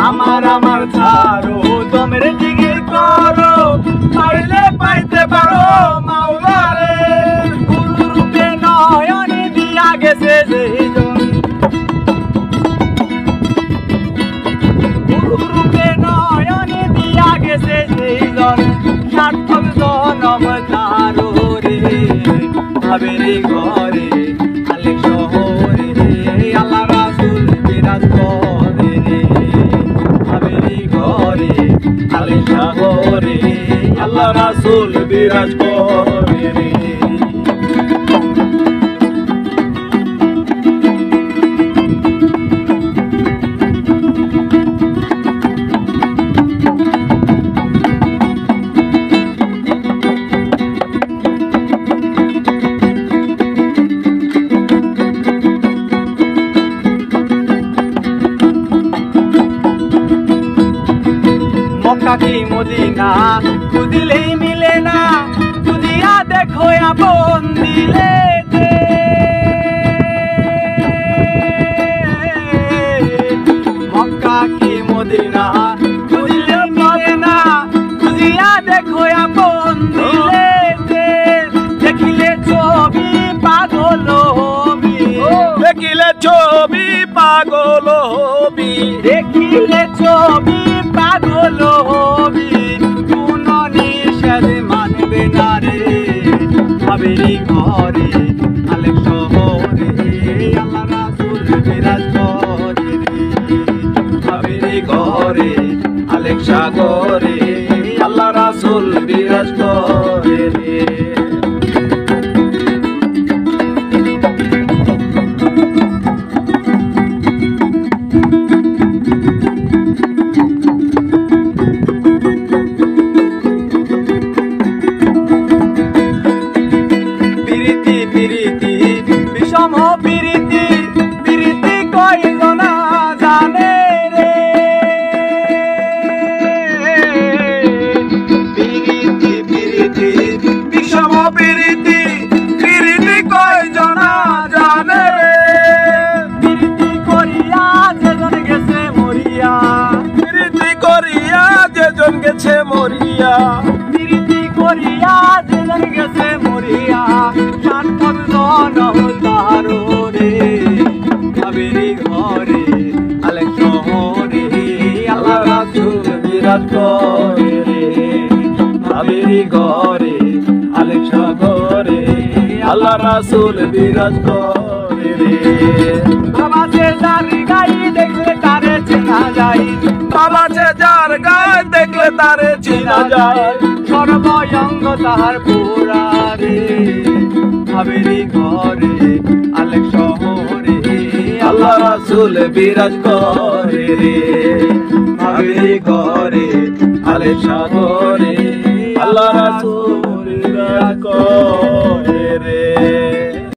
আমার ছাড়ো তোমরে জিগির করো পাইলে পাইতে পারো মাওলা রে গুরুরূপে নয়নে দিয়া গেছে যেজন গুরুরূপে নয়নে দিয়া গেছে যেজন সার্থক জনম তারো রে ভাবেরি ঘরে আলেক শহরে আল্লাহ রাসূল বিরাজ করে রে ভাবেরি ঘরে আলেক শহরে আল্লাহ রাসূল বিরাজ করে রে মক্কা কি মদিনা খুদিলেই মিলে না খুদিয়া দেখো আপন দিলে মক্কা কি মদিনা খুদিলে মিলে না খুদিয়া দেখো আপন দিলে দেখিলে ছবি পাগল হবি দেখিলে ছবি পাগল হবি দেখিলে ছবি পাগল হবি কোন নিষেধ মানবে না রে ভাবেরি ঘরে আলেক শহরে আল্লাহ রাসূল বিরাজ করে রে ভাবেরি ঘরে আলেক সাগরে আল্লাহ রাসূল বিরাজ করে রে বিষম প্রীতি প্রীতি কয়জনা জানে রে প্রীতি প্রীতি বিষম প্রীতি প্রীতি কয়জনা জানে রে প্রীতি করিয়া যেজন গেছে মরিয়া প্রীতি করিয়া যেজন গেছে মরিয়া প্রীতি করিয়া যেজন গেছে মরিয়া সার্থক জনম তারো রে ভাবেরি ঘরে আলেক শহরে আল্লাহ রাসূল বিরাজ করে রে ভাবেরি ঘরে আলেক সাগরে আল্লাহ রাসূল বিরাজ করে রে বাবা সে যার গায়ে দেখলে তারে চেনা যায় বাবা সে যার গায়ে দেখলে তারে চেনা যায় সর্বঙ্গ তাহার পুরা রে ভাবেরি ঘরে আলেক শহরে আল্লাহ রাসূল বিরাজ করে রে ভাবেরি ঘরে আলেক সাগরে আল্লাহ রাসূল বিরাজ করে।